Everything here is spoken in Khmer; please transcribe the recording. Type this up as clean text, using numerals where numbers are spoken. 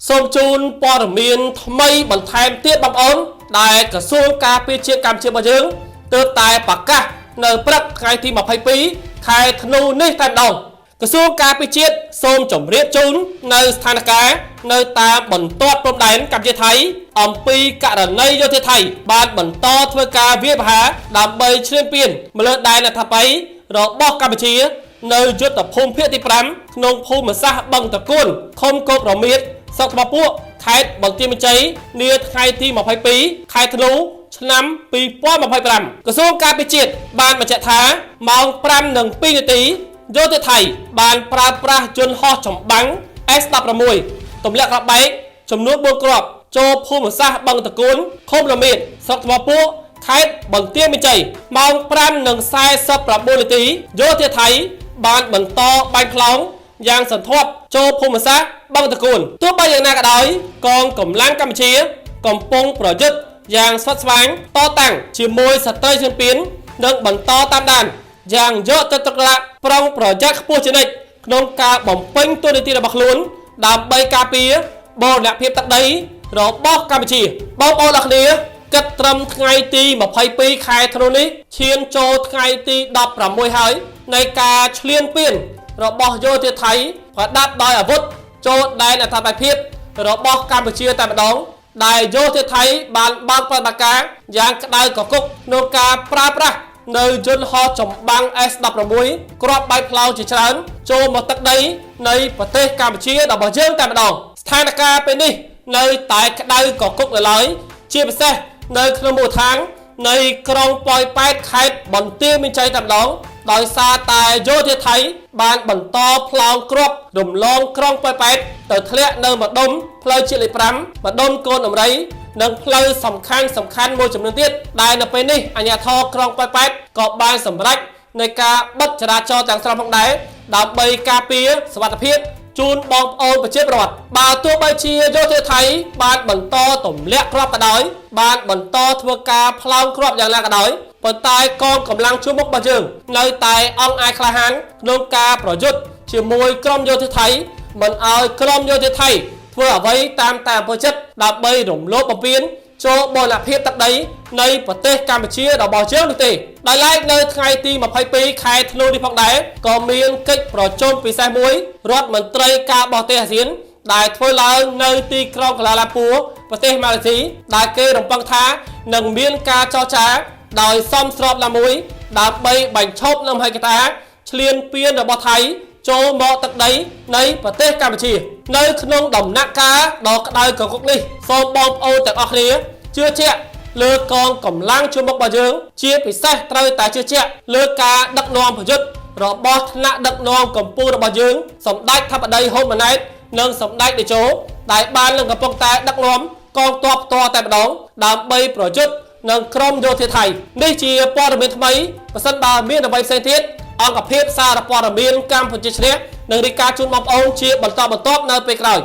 សូមជូនព័ត៌មានថ្មីបន្ថែមទៀតបងប្អូនដែលក្រសួងការពារជាតិកម្ពុជារបស់យើងទើបតែប្រកាសនៅព្រឹកថ្ងៃទី22ខែធ្នូនេះតែម្ដងក្រសួងការពារជាតិសូមជម្រាបជូននៅស្ថានភាពនៅតាមបន្ទាត់ព្រំដែនកម្ពុជាថៃអំពីករណីយោធាថៃបានបន្តធ្វើការវាយប្រហារដើម្បីឈ្លានពានមកលើដែនអធិបតេយ្យរបស់កម្ពុជានៅយុទ្ធភូមិភាគទី5ក្នុងភូមិសាស្ត្របឹងតកួនឃុំកោករមៀតស្រុកថ្មពួកខេត្តបន្ទាយមានជ័យនាថ្ងៃទី22ខែធ្នូឆ្នាំ2025ក្រសួងការពារជាតិបានបញ្ជាក់ថាម៉ោង 5:02 នាទីយោធាថៃបានប្រើប្រាស់យន្តហោះចម្បាំង S-16 ទម្លាក់គ្រាប់បែកចំនួន4គ្រាប់ចូលភូមិសាស្ត្របឹងតកួនឃុំរមៀតស្រុកថ្មពួកខេត្តបន្ទាយមានជ័យម៉ោង 5:49 នាទីយោធាថៃបានបន្តបាញ់ខ្លងយ៉ាងសន្ធាប់ចូលភូមិសាស្ត្របឹងតកួនទោះបីយ៉ាងណាក៏ដោយកងកម្លាំងកម្ពុជាកំពុងប្រយុទ្ធយ៉ាងស្វិតស្វាញតតាំងជាមួយសត្រូវឈ្លានពាននិងបន្តតាមដានយ៉ាងយកចិត្តទុកដាក់ប្រុងប្រយ័ត្នខ្ពស់ជានិច្ចក្នុងការបំពេញតួនាទីរបស់ខ្លួនដើម្បីការពារបូរណភាពទឹកដីរបស់កម្ពុជាបងប្អូនអ្នកគ្នាគិតត្រឹមថ្ងៃទី22ខែធ្នូនេះឈានចូលថ្ងៃទី16ហើយនៃការឈ្លានពានរបស់យោធាថៃប្រដាប់ដោយអាវុធចូលដែនអធិបតេយ្យភាពរបស់កម្ពុជាតែម្ដងដែលយោធាថៃបានបើកប្រតិបត្តិការយ៉ាងក្តៅកគុកក្នុងការប្រើប្រាស់នៅយន្តហោះចម្បាំង S-16 គ្រាប់បែកផ្លោជាច្រើនចូលមកទឹកដីនៃប្រទេសកម្ពុជារបស់យើងតែម្ដងស្ថានភាពពេលនេះនៅតែក្តៅកគុកនៅឡើយជាពិសេសនៅក្នុងមូលដ្ឋាននៃក្រុងប៉ោយប៉ែតខេត្តបន្ទាយមានជ័យតែម្ដងដោយសារតែយោធាថៃបានបន្តផ្លោងគ្រាប់រំលងក្រុងប៉ោយប៉ែតទៅធ្លាក់នៅម្ដុំផ្លូវជាតិលេខ5ម្ដុំកូនអមរីនិងផ្លូវសំខាន់មួយចំនួនទៀតដែលនៅពេលនេះអាជ្ញាធរក្រុងប៉ោយប៉ែតក៏បានសម្រេចនៃការបិទចរាចរណ៍ទាំងស្រុងផងដែរដើម្បីការពារសុវត្ថិភាពជូនបងប្អូនប្រជាពលរដ្ឋបើទោះបីជាយោធាថៃបានបន្តទម្លាក់គ្រាប់ក៏ដោយបានបន្តធ្វើការផ្លោងគ្រាប់យ៉ាងណាក៏ដោយប៉ុន្តែកងកម្លាំងជួរមុខរបស់យើងនៅតែអង់អាចក្លាហានក្នុងការប្រយុទ្ធជាមួយក្រុមយោធាថៃមិនឲ្យក្រុមយោធាថៃធ្វើអ្វីតាមតែអំពើចិត្តដើម្បីរំលោភបំពានចូលបូរណភាពទឹកដីនៃប្រទេសកម្ពុជារបស់យើងនោះទេដោយឡែកនៅថ្ងៃទី22ខែធ្នូនេះផងដែរក៏មានកិច្ចប្រជុំពិសេសមួយរដ្ឋមន្ត្រីការបរទេសអាស៊ានដែលធ្វើឡើងនៅទីក្រុងកាឡាឡាពួរប្រទេសម៉ាឡេស៊ីដែលគេរំពឹងថានឹងមានការចរចាដោយសមស្របណាមួយដើម្បីបញ្ឈប់លំហែកតាឈ្លានពានរបស់ថៃចូលមកទឹកដីនៃប្រទេសកម្ពុជានៅក្នុងដំណាក់កាលដ៏ក្តៅកគុកនេះសូមបងប្អូនទាំងអស់គ្នាជឿជាក់លើកងកម្លាំងជួរមុខរបស់យើងជាពិសេសត្រូវតែជឿជាក់លើការដឹកនាំប្រយុទ្ធរបស់ថ្នាក់ដឹកនាំកម្ពុជារបស់យើងសម្ដេចថាបតីហ៊ុនម៉ាណែតនិងសម្ដេចតេជោដែលបាននឹងកំពុងតែដឹកនាំកងទ័ពផ្ទាល់តែម្ដងដើម្បីប្រយុទ្ធនឹងក្រុមយោធាថៃនេះជាព័ត៌មានថ្មីបើសិនបើមានអ្វីផ្សេងទៀតអង្គភាពសារព័ត៌មានកម្ពុជាឆ្នះនឹងរាយការណ៍ជូនបងប្អូនជាបន្តបន្ទាប់នៅពេលក្រោយ